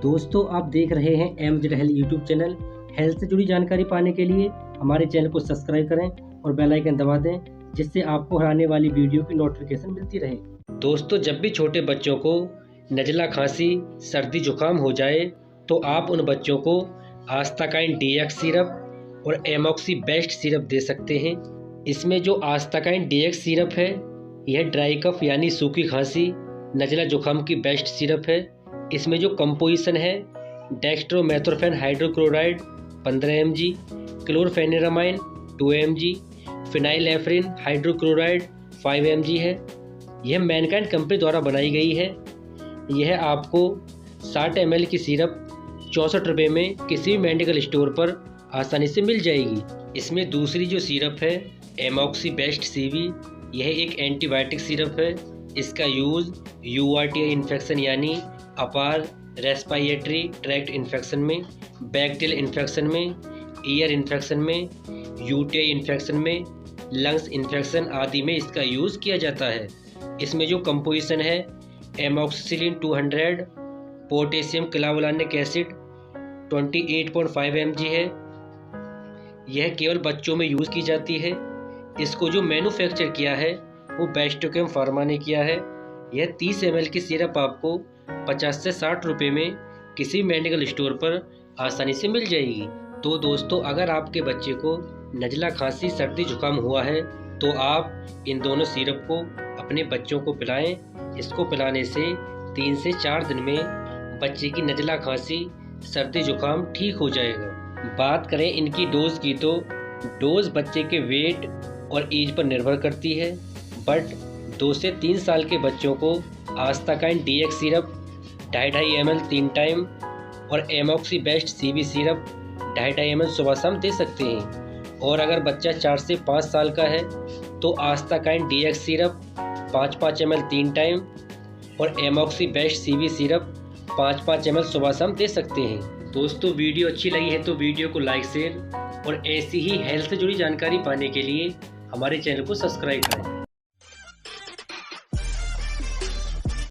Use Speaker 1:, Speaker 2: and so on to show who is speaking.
Speaker 1: दोस्तों, आप देख रहे हैं MZ health YouTube channel. Health से जुड़ी जानकारी पाने के लिए हमारे चैनल को सब्सक्राइब करें और बेल आइकन दबा दें, जिससे आपको आने वाली वीडियो की नोटिफिकेशन मिलती रहे। दोस्तों, जब भी छोटे बच्चों को नज़ला, खांसी, सर्दी जुकाम हो जाए तो आप उन बच्चों को आस्ताकाइन DX सिरप और एमॉक्सी बेस्ट सिरप दे सकते हैं। इसमें जो आस्ताकाइन DX सिरप है, यह ड्राई कफ यानी सूखी खांसी, नज़ला जुकाम की बेस्ट सिरप है। इसमें जो कंपोजिशन है, dextromethorphan hydrochloride 15 mg, chlorpheniramine 2 mg, phenylephrine hydrochloride 5 mg है। यह मैनकाइंड कंपनी द्वारा बनाई गई है। यह आपको 60 ml की सिरप 64 रुपये में किसी भी मेडिकल स्टोर पर आसानी से मिल जाएगी। इसमें दूसरी जो सिरप है, एमॉक्सी बेस्ट CV, यह एक एंटीबायोटिक सिरप है। इसका यूज़ URTI इन्फेक्शन यानी अपार रेस्पिरेटरी ट्रैक्ट इन्फेक्शन में, बैक्टीरियल इन्फेक्शन में, ईयर इन्फेक्शन में, UTI इन्फेक्शन में, लंग्स इन्फेक्शन आदि में इसका यूज़ किया जाता है। इसमें जो कंपोजिशन है, एमॉक्सिसिलिन 200, पोटेशियम क्लावुलानिक एसिड 28.5 mg है। यह केवल बच्चों में यूज़ की जाती है। इसको जो मैन्युफैक्चर किया है वो बेस्टोकेम फार्मा ने किया है। यह 30 ml की सिरप आपको 50 से 60 रुपये में किसी मेडिकल स्टोर पर आसानी से मिल जाएगी। तो दोस्तों, अगर आपके बच्चे को नज़ला, खांसी, सर्दी जुकाम हुआ है तो आप इन दोनों सिरप को अपने बच्चों को पिलाएं। इसको पिलाने से 3 से 4 दिन में बच्चे की नज़ला, खांसी, सर्दी जुकाम ठीक हो जाएगा। बात करें इनकी डोज की तो डोज बच्चे के वेट और एज पर निर्भर करती है, बट 2 से 3 साल के बच्चों को आस्ताकाइन DX सिरप 2.5 ml 3 टाइम और एमॉक्सी बेस्ट CV सिरप 2.5 ml सुबह शाम दे सकते हैं। और अगर बच्चा 4 से 5 साल का है तो आस्ताकाइन DX सिरप 5-5 ml 3 टाइम और एमॉक्सी बेस्ट CV सिरप 5-5 ml सुबह शाम दे सकते हैं। दोस्तों, वीडियो अच्छी लगी है तो वीडियो को लाइक, शेयर और ऐसी ही हेल्थ से जुड़ी जानकारी पाने के लिए हमारे चैनल को सब्सक्राइब करें।